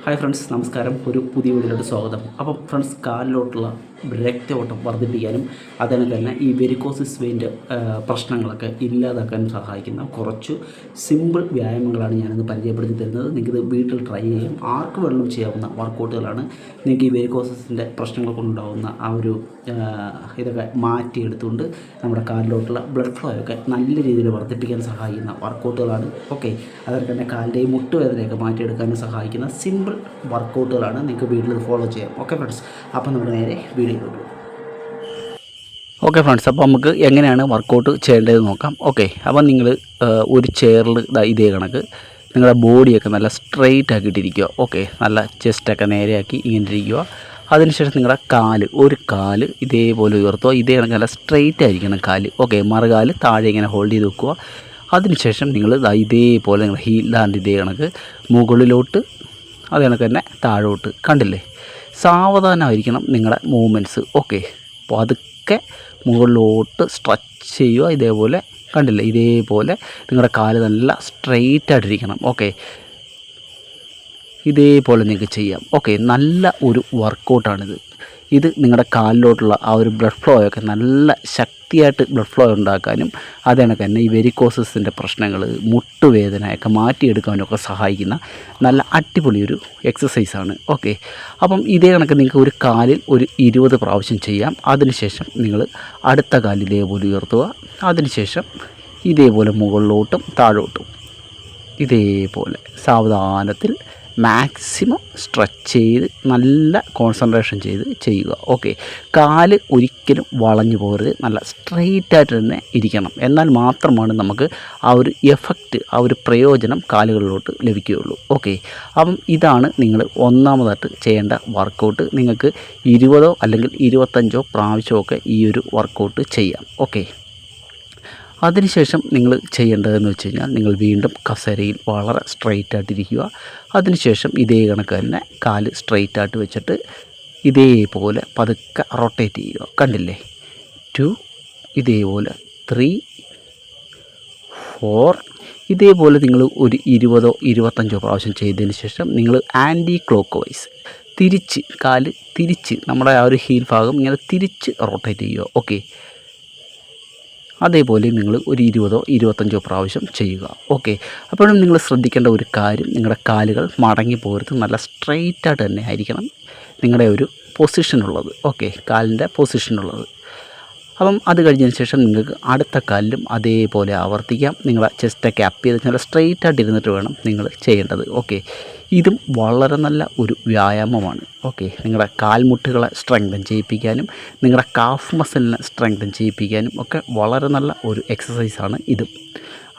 Hi friends, നമസ്കാരം. ഒരു പുതിയ വീഡിയോയിലോട്ട് സ്വാഗതം. അപ്പം ഫ്രണ്ട്സ്, കാലിലോട്ടുള്ള രക്തയോട്ടം വർദ്ധിപ്പിക്കാനും അതിന് തന്നെ ഈ വെരിക്കോസിസ് വെയിൻ്റെ പ്രശ്നങ്ങളൊക്കെ ഇല്ലാതാക്കാനും സഹായിക്കുന്ന കുറച്ച് സിമ്പിൾ വ്യായാമങ്ങളാണ് ഞാനിന്ന് പരിചയപ്പെടുത്തി തരുന്നത്. നിങ്ങൾക്കിത് വീട്ടിൽ ട്രൈ ചെയ്യാം. ആർക്ക് വെള്ളം ചെയ്യാവുന്ന വർക്കൗട്ടുകളാണ്. നിങ്ങൾക്ക് ഈ വെരിക്കോസിൻ്റെ പ്രശ്നങ്ങൾ കൊണ്ടുണ്ടാകുന്ന ആ ഒരു ഇതൊക്കെ മാറ്റിയെടുത്തുകൊണ്ട് നമ്മുടെ കാലിലോട്ടുള്ള ബ്ലഡ് ഫ്ലോ ഒക്കെ നല്ല രീതിയിൽ വർദ്ധിപ്പിക്കാൻ സഹായിക്കുന്ന വർക്കൗട്ടുകളാണ്. ഓക്കെ, അതുപോലെ തന്നെ കാലിൻ്റെയും മുട്ടുവേദനയൊക്കെ മാറ്റിയെടുക്കാനും സഹായിക്കുന്ന സിമ്പിൾ വർക്കൗട്ടുകളാണ്. നിങ്ങൾക്ക് വീട്ടിൽ ഫോളോ ചെയ്യാം. ഓക്കെ ഫ്രണ്ട്സ്, അപ്പോൾ നമ്മൾ നേരെ വീഡിയോയിലോട്ട്. ഓക്കെ ഫ്രണ്ട്സ്, അപ്പോൾ നമുക്ക് എങ്ങനെയാണ് വർക്കൗട്ട് ചെയ്യേണ്ടതെന്ന് നോക്കാം. ഓക്കെ, അപ്പോൾ നിങ്ങൾ ഒരു ചെയറിൽ ഇതേ കണക്ക് നിങ്ങളുടെ ബോഡിയൊക്കെ നല്ല സ്ട്രെയിറ്റ് ആക്കിയിട്ടിരിക്കുക. ഓക്കെ, നല്ല ചെസ്റ്റൊക്കെ നേരെയാക്കി ഇങ്ങനെ ഇരിക്കുക. അതിനുശേഷം നിങ്ങളുടെ ഒരു കാല് ഇതേപോലെ ഉയർത്തുക. ഇതേ കണക്ക് നല്ല സ്ട്രെയിറ്റ് ആയിരിക്കണം കാല്. ഓക്കെ, മറുകാല് താഴെ ഇങ്ങനെ ഹോൾഡ് ചെയ്ത് വെക്കുക. അതിനുശേഷം നിങ്ങൾ ഇതേപോലെ നിങ്ങൾ ഹീൽ ഹാൻഡ് ഇതേ കണക്ക് മുകളിലോട്ട്, അത് കണക്ക് തന്നെ താഴോട്ട്. കണ്ടില്ലേ? സാവധാനമായിരിക്കണം നിങ്ങളുടെ മൂവ്മെൻറ്റ്സ്. ഓക്കെ, അപ്പോൾ അതൊക്കെ മുകളിലോട്ട് സ്ട്രെച്ച് ചെയ്യുക. ഇതേപോലെ കണ്ടില്ലേ? ഇതേപോലെ നിങ്ങളുടെ കാല് നല്ല സ്ട്രെയിറ്റ് ആയിട്ടിരിക്കണം. ഓക്കെ, ഇതേപോലെ നിങ്ങൾക്ക് ചെയ്യാം. ഓക്കെ, നല്ല ഒരു വർക്കൗട്ടാണിത്. ഇത് നിങ്ങളുടെ കാലിലോട്ടുള്ള ആ ഒരു ബ്ലഡ് ഫ്ലോ ഒക്കെ നല്ല ശക്തിയായിട്ട് ബ്ലഡ് ഫ്ലോ ഉണ്ടാക്കാനും അതുകണക്ക് തന്നെ ഈ വെരിക്കോസിൻ്റെ പ്രശ്നങ്ങൾ, മുട്ടുവേദനയൊക്കെ മാറ്റിയെടുക്കാനൊക്കെ സഹായിക്കുന്ന നല്ല അടിപൊളി ഒരു എക്സസൈസാണ്. ഓക്കെ, അപ്പം ഇതേ കണക്ക് നിങ്ങൾക്ക് ഒരു കാലിൽ ഒരു 20 പ്രാവശ്യം ചെയ്യാം. അതിനുശേഷം നിങ്ങൾ അടുത്ത കാലിൽ ഇതേപോലെ ഉയർത്തുക. അതിനുശേഷം ഇതേപോലെ മുകളിലോട്ടും താഴോട്ടും ഇതേപോലെ സാവധാനത്തിൽ മാക്സിമം സ്ട്രെച്ച് ചെയ്ത് നല്ല കോൺസെൻട്രേഷൻ ചെയ്ത് ചെയ്യുക. ഓക്കെ, കാല് ഒരിക്കലും വളഞ്ഞു പോകരുത്. നല്ല സ്ട്രെയിറ്റായിട്ട് തന്നെ ഇരിക്കണം. എന്നാൽ മാത്രമാണ് നമുക്ക് ആ ഒരു എഫക്റ്റ്, ആ ഒരു പ്രയോജനം കാലുകളിലോട്ട് ലഭിക്കുകയുള്ളൂ. ഓക്കെ, അപ്പം ഇതാണ് നിങ്ങൾ ഒന്നാമതായിട്ട് ചെയ്യേണ്ട വർക്കൗട്ട്. നിങ്ങൾക്ക് 20 അല്ലെങ്കിൽ 25 പ്രാവശ്യമൊക്കെ ഈ ഒരു വർക്കൗട്ട് ചെയ്യാം. ഓക്കെ, അതിനുശേഷം നിങ്ങൾ ചെയ്യേണ്ടതെന്ന് വെച്ച് കഴിഞ്ഞാൽ നിങ്ങൾ വീണ്ടും കസേരയിൽ വളരെ സ്ട്രെയിറ്റായിട്ടിരിക്കുക. അതിനുശേഷം ഇതേ കണക്ക് തന്നെ കാല് സ്ട്രെയിറ്റായിട്ട് വെച്ചിട്ട് ഇതേപോലെ പതുക്കെ റൊട്ടേറ്റ് ചെയ്യുക. കണ്ടില്ലേ? 2, ഇതേപോലെ 3, 4. ഇതേപോലെ നിങ്ങൾ ഒരു 20 25 പ്രാവശ്യം ചെയ്തതിന് ശേഷം നിങ്ങൾ ആൻറ്റി ക്ലോക്ക് വൈസ് തിരിച്ച്, കാല് തിരിച്ച് നമ്മുടെ ആ ഒരു ഹീൽ ഭാഗം ഇങ്ങനെ തിരിച്ച് റൊട്ടേറ്റ് ചെയ്യുക. ഓക്കെ, അതേപോലെ നിങ്ങൾ ഒരു 20 25 പ്രാവശ്യം ചെയ്യുക. ഓക്കെ, അപ്പോഴും നിങ്ങൾ ശ്രദ്ധിക്കേണ്ട ഒരു കാര്യം, നിങ്ങളുടെ കാലുകൾ മടങ്ങി പോകരുത്. നല്ല സ്ട്രെയിറ്റായിട്ട് തന്നെ ആയിരിക്കണം നിങ്ങളുടെ ഒരു പൊസിഷനുള്ളത്. ഓക്കെ, കാലിൻ്റെ പൊസിഷനുള്ളത്. അപ്പം അത് കഴിഞ്ഞതിന് ശേഷം നിങ്ങൾക്ക് അടുത്ത കാലിലും അതേപോലെ ആവർത്തിക്കാം. നിങ്ങളെ ചെസ്റ്റൊക്കെ അപ്പ് ചെയ്ത് നല്ല സ്ട്രെയിറ്റായിട്ട് ഇരുന്നിട്ട് വേണം നിങ്ങൾ ചെയ്യേണ്ടത്. ഓക്കെ, ഇതും വളരെ നല്ല ഒരു വ്യായാമമാണ്. ഓക്കെ, നിങ്ങളുടെ കാൽമുട്ടുകളെ സ്ട്രെങ്തൻ ചെയ്യിപ്പിക്കാനും നിങ്ങളുടെ കാഫ് മസിലിനെ സ്ട്രെങ്തൻ ചെയ്യിപ്പിക്കാനും ഒക്കെ വളരെ നല്ല ഒരു എക്സസൈസാണ് ഇതും.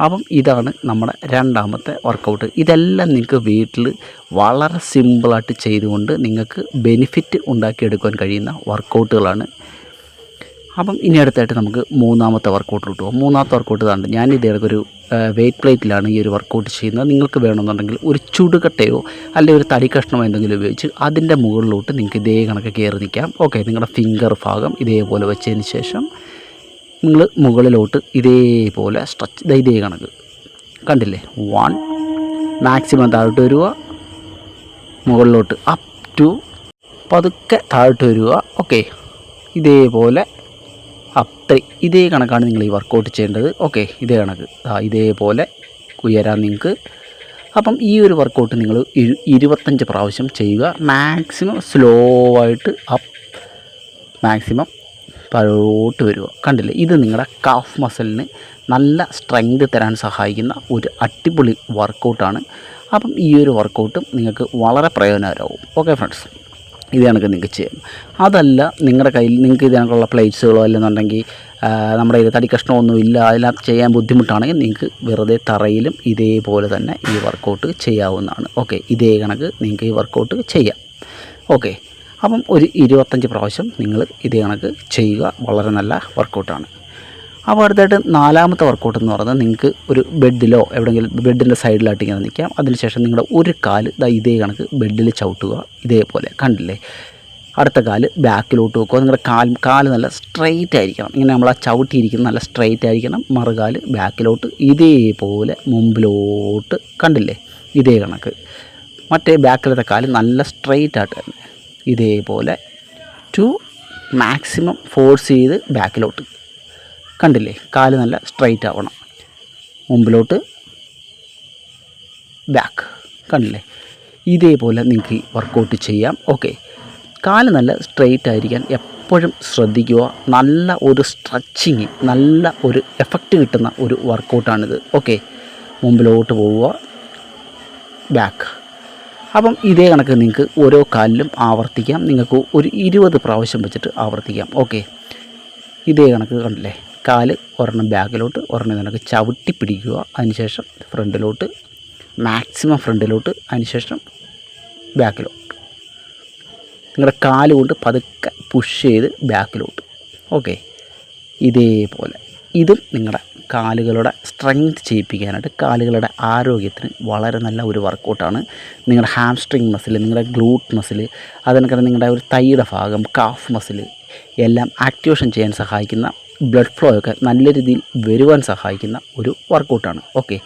അപ്പം ഇതാണ് നമ്മുടെ രണ്ടാമത്തെ വർക്കൗട്ട്. ഇതെല്ലാം നിങ്ങൾക്ക് വീട്ടിൽ വളരെ സിമ്പിളായിട്ട് ചെയ്തുകൊണ്ട് നിങ്ങൾക്ക് ബെനിഫിറ്റ് ഉണ്ടാക്കിയെടുക്കാൻ കഴിയുന്ന വർക്കൗട്ടുകളാണ്. അപ്പം ഇനി അടുത്തായിട്ട് നമുക്ക് മൂന്നാമത്തെ വർക്കൗട്ട് കിട്ടുമോ. മൂന്നാമത്തെ വർക്കൗട്ട് ഇതാണ്. ഞാൻ ഇതേക്കൊരു വെയ്റ്റ് പ്ലേറ്റിലാണ് ഈ ഒരു വർക്കൗട്ട് ചെയ്യുന്നത്. നിങ്ങൾക്ക് വേണമെന്നുണ്ടെങ്കിൽ ഒരു ചുടുകട്ടയോ അല്ലെങ്കിൽ ഒരു തടി കഷ്ണമോ എന്തെങ്കിലും ഉപയോഗിച്ച് അതിൻ്റെ മുകളിലോട്ട് നിങ്ങൾക്ക് ഇതേ കണക്ക് കയറി നിൽക്കാം. ഓക്കെ, നിങ്ങളുടെ ഫിംഗർ ഭാഗം ഇതേപോലെ വെച്ചതിന് ശേഷം നിങ്ങൾ മുകളിലോട്ട് ഇതേപോലെ സ്ട്രെച്ച് ഇതേ കണക്ക്. കണ്ടില്ലേ? 1, മാക്സിമം താഴോട്ട് വരിക, മുകളിലോട്ട് അപ്പ് ടു, പതുക്കെ താഴോട്ട് വരിക. ഓക്കെ, ഇതേപോലെ അപ്പ്. ഇതേ കണക്കാണ് നിങ്ങൾ ഈ വർക്കൗട്ട് ചെയ്യേണ്ടത്. ഓക്കെ, ഇതേ കണക്ക് ഇതേപോലെ ഉയരാൻ നിങ്ങൾക്ക്. അപ്പം ഈ ഒരു വർക്കൗട്ട് നിങ്ങൾ 25 പ്രാവശ്യം ചെയ്യുക. മാക്സിമം സ്ലോ ആയിട്ട് അപ്പ്, മാക്സിമം താഴോട്ട് വരിക. കണ്ടില്ലേ? ഇത് നിങ്ങളുടെ കാഫ് മസിലിന് നല്ല സ്ട്രെങ്ത് തരാൻ സഹായിക്കുന്ന ഒരു അടിപൊളി വർക്കൗട്ടാണ്. അപ്പം ഈ ഒരു വർക്കൗട്ടും നിങ്ങൾക്ക് വളരെ പ്രയോജനകരമാവും. ഓക്കെ ഫ്രണ്ട്സ്, ഇത് കണക്ക് നിങ്ങൾക്ക് ചെയ്യാം. അതല്ല നിങ്ങളുടെ കയ്യിൽ നിങ്ങൾക്ക് ഇത് കണക്കുള്ള പ്ലേറ്റ്സുകളോ അല്ലെന്നുണ്ടെങ്കിൽ നമ്മുടെ ഇത് തടി കഷ്ണമൊന്നും ഇല്ല, അതിനകത്ത് ചെയ്യാൻ ബുദ്ധിമുട്ടാണെങ്കിൽ നിങ്ങൾക്ക് വെറുതെ തറയിലും ഇതേപോലെ തന്നെ ഈ വർക്കൗട്ട് ചെയ്യാവുന്നതാണ്. ഓക്കെ, ഇതേ കണക്ക് നിങ്ങൾക്ക് ഈ വർക്കൗട്ട് ചെയ്യാം. ഓക്കെ, അപ്പം ഒരു 25 പ്രാവശ്യം നിങ്ങൾ ഇതേ കണക്ക് ചെയ്യുക. വളരെ നല്ല വർക്കൗട്ടാണ്. അപ്പോൾ അടുത്തായിട്ട് നാലാമത്തെ വർക്കൗട്ട് എന്ന് പറയുന്നത് നിങ്ങൾക്ക് ഒരു ബെഡിലോ എവിടെയെങ്കിലും ബെഡിൻ്റെ സൈഡിലായിട്ട് ഇങ്ങനെ നിൽക്കാം. അതിനുശേഷം നിങ്ങളുടെ ഒരു കാല് ഇതേ കണക്ക് ബെഡിൽ ചവിട്ടുക. ഇതേപോലെ കണ്ടില്ലേ? അടുത്ത കാല് ബാക്കിലോട്ട് വെക്കുക. നിങ്ങളുടെ കാല് നല്ല സ്ട്രെയിറ്റ് ആയിരിക്കണം. ഇങ്ങനെ നമ്മൾ ആ ചവിട്ടിയിരിക്കുന്ന നല്ല സ്ട്രെയിറ്റ് ആയിരിക്കണം. മറുകാല് ബാക്കിലോട്ട് ഇതേപോലെ മുമ്പിലോട്ട്. കണ്ടില്ലേ? ഇതേ കണക്ക് മറ്റേ ബാക്കിലത്തെ കാല് നല്ല സ്ട്രെയിറ്റ് ആയിട്ട് തന്നെ ഇതേപോലെ മാക്സിമം ഫോഴ്സ് ചെയ്ത് ബാക്കിലോട്ട്. കണ്ടില്ലേ, കാല് നല്ല സ്ട്രെയിറ്റ് ആവണം. മുമ്പിലോട്ട്, ബാക്ക്. കണ്ടില്ലേ, ഇതേപോലെ നിങ്ങൾക്ക് ഈ വർക്കൗട്ട് ചെയ്യാം. ഓക്കെ, കാല് നല്ല സ്ട്രെയിറ്റ് ആയിരിക്കാൻ എപ്പോഴും ശ്രദ്ധിക്കുക. നല്ല ഒരു സ്ട്രെച്ചിങ്, നല്ല ഒരു എഫക്റ്റ് കിട്ടുന്ന ഒരു വർക്കൗട്ടാണിത്. ഓക്കെ, മുമ്പിലോട്ട് പോവുക, ബാക്ക്. അപ്പം ഇതേ കണക്ക് നിങ്ങൾക്ക് ഓരോ കാലിലും ആവർത്തിക്കാം. നിങ്ങൾക്ക് ഒരു 20 പ്രാവശ്യം വെച്ചിട്ട് ആവർത്തിക്കാം. ഓക്കെ, ഇതേ കണക്ക് കണ്ടില്ലേ, കാല് ഒരെണ്ണം ബാക്കിലോട്ട്, ഒരെണ്ണം കണക്ക് ചവിട്ടി പിടിക്കുക. അതിനുശേഷം ഫ്രണ്ടിലോട്ട്, മാക്സിമം ഫ്രണ്ടിലോട്ട്, അതിനുശേഷം ബാക്കിലോട്ട്. നിങ്ങളുടെ കാല് കൊണ്ട് പതുക്കെ പുഷ് ചെയ്ത് ബാക്കിലോട്ട്. ഓക്കെ, ഇതേപോലെ ഇതും നിങ്ങളുടെ കാലുകളുടെ സ്ട്രെങ്ത് ചെയ്യിപ്പിക്കാനായിട്ട്, കാലുകളുടെ ആരോഗ്യത്തിന് വളരെ നല്ല ഒരു വർക്കൗട്ടാണ്. നിങ്ങളുടെ ഹാംസ്ട്രിങ് മസിൽ, നിങ്ങളുടെ ഗ്ലൂട്ട് മസിൽ, അതിനൊക്കെ നിങ്ങളുടെ ഒരു തൈയുടെ ഭാഗം, കാഫ് മസിൽ എല്ലാം ആക്ടിവേഷൻ ചെയ്യാൻ സഹായിക്കുന്ന, ബ്ലഡ് ഫ്ലോ ഒക്കെ നല്ല രീതിയിൽ വരുവാൻ സഹായിക്കുന്ന ഒരു വർക്കൗട്ടാണ്. ഓക്കെ,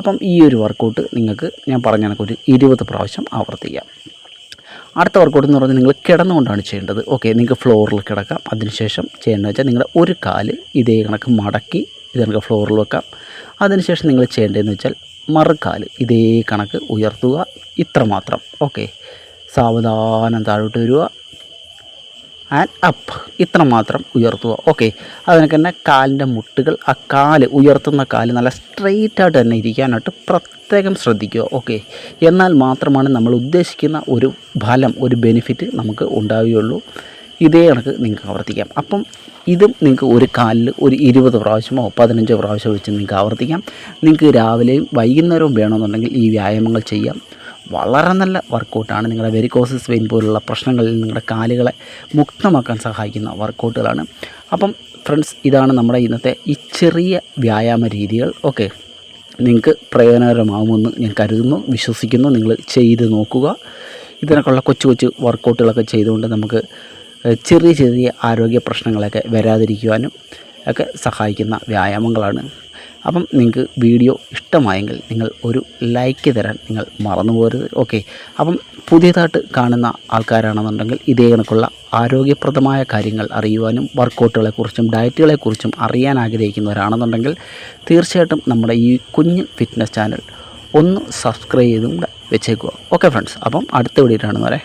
അപ്പം ഈ ഒരു വർക്കൗട്ട് നിങ്ങൾക്ക് ഞാൻ പറഞ്ഞ കണക്ക് ഒരു 20 പ്രാവശ്യം ആവർത്തിക്കാം. അടുത്ത വർക്കൗട്ട് എന്ന് പറഞ്ഞാൽ നിങ്ങൾ കിടന്നുകൊണ്ടാണ് ചെയ്യേണ്ടത്. ഓക്കെ, നിങ്ങൾക്ക് ഫ്ലോറിൽ കിടക്കാം. അതിനുശേഷം ചെയ്യേണ്ടത് വെച്ചാൽ നിങ്ങളുടെ ഒരു കാല് ഇതേ കണക്ക് മടക്കി ഇത് കണക്ക് ഫ്ലോറിൽ വെക്കാം. അതിനുശേഷം നിങ്ങൾ ചെയ്യേണ്ടതെന്ന് വെച്ചാൽ മറുകാല് ഇതേ കണക്ക് ഉയർത്തുക, ഇത്രമാത്രം. ഓക്കെ, സാവധാനം താഴോട്ട് വരിക, ആൻഡ് അപ്പ്, ഇത്ര മാത്രം ഉയർത്തുക. ഓക്കെ, അതിനൊക്കെ തന്നെ കാലിൻ്റെ മുട്ടുകൾ, ആ കാല് ഉയർത്തുന്ന കാല് നല്ല സ്ട്രെയിറ്റായിട്ട് തന്നെ ഇരിക്കാനായിട്ട് പ്രത്യേകം ശ്രദ്ധിക്കുക. ഓക്കെ, എന്നാൽ മാത്രമാണ് നമ്മൾ ഉദ്ദേശിക്കുന്ന ഒരു ഫലം, ഒരു ബെനിഫിറ്റ് നമുക്ക് ഉണ്ടാവുകയുള്ളൂ. ഇതേ കണക്ക് നിങ്ങൾക്ക് ആവർത്തിക്കാം. അപ്പം ഇതും നിങ്ങൾക്ക് ഒരു കാലിൽ ഒരു 20 പ്രാവശ്യമോ 15 പ്രാവശ്യമോ വെച്ച് നിങ്ങൾക്ക് ആവർത്തിക്കാം. നിങ്ങൾക്ക് രാവിലെയും വൈകുന്നേരവും വേണമെന്നുണ്ടെങ്കിൽ ഈ വ്യായാമങ്ങൾ ചെയ്യാം. വളരെ നല്ല വർക്കൗട്ടാണ്. നിങ്ങളുടെ വെരിക്കോസിസ് വെയിൻ പോലുള്ള പ്രശ്നങ്ങളിൽ നിങ്ങളുടെ കാലുകളെ മുക്തമാക്കാൻ സഹായിക്കുന്ന വർക്കൗട്ടുകളാണ്. അപ്പം ഫ്രണ്ട്സ്, ഇതാണ് നമ്മുടെ ഇന്നത്തെ ഈ ചെറിയ വ്യായാമ രീതികൾ. ഓക്കെ, നിങ്ങൾക്ക് പ്രയോജനകരമാകുമെന്ന് ഞാൻ കരുതുന്നു, വിശ്വസിക്കുന്നു. നിങ്ങൾ ചെയ്ത് നോക്കുക. ഇതിനൊക്കെയുള്ള കൊച്ചു കൊച്ചു വർക്കൗട്ടുകളൊക്കെ ചെയ്തുകൊണ്ട് നമുക്ക് ചെറിയ ചെറിയ ആരോഗ്യ പ്രശ്നങ്ങളൊക്കെ വരാതിരിക്കുവാനും ഒക്കെ സഹായിക്കുന്ന വ്യായാമങ്ങളാണ്. അപ്പം നിങ്ങൾക്ക് വീഡിയോ ഇഷ്ടമായെങ്കിൽ നിങ്ങൾ ഒരു ലൈക്ക് തരാൻ നിങ്ങൾ മറന്നു പോകരുത്. ഓക്കെ, അപ്പം പുതിയതായിട്ട് കാണുന്ന ആൾക്കാരാണെന്നുണ്ടെങ്കിൽ ഇതേ കണക്കുള്ള ആരോഗ്യപ്രദമായ കാര്യങ്ങൾ അറിയുവാനും വർക്കൗട്ടുകളെക്കുറിച്ചും ഡയറ്റുകളെക്കുറിച്ചും അറിയാൻ ആഗ്രഹിക്കുന്നവരാണെന്നുണ്ടെങ്കിൽ തീർച്ചയായിട്ടും നമ്മുടെ ഈ കുഞ്ഞ് ഫിറ്റ്നസ് ചാനൽ ഒന്ന് സബ്സ്ക്രൈബ് ചെയ്തും കൂടെ വെച്ചേക്കുക. ഓക്കെ ഫ്രണ്ട്സ്, അപ്പം അടുത്ത വീഡിയോ കാണുന്നവരെ.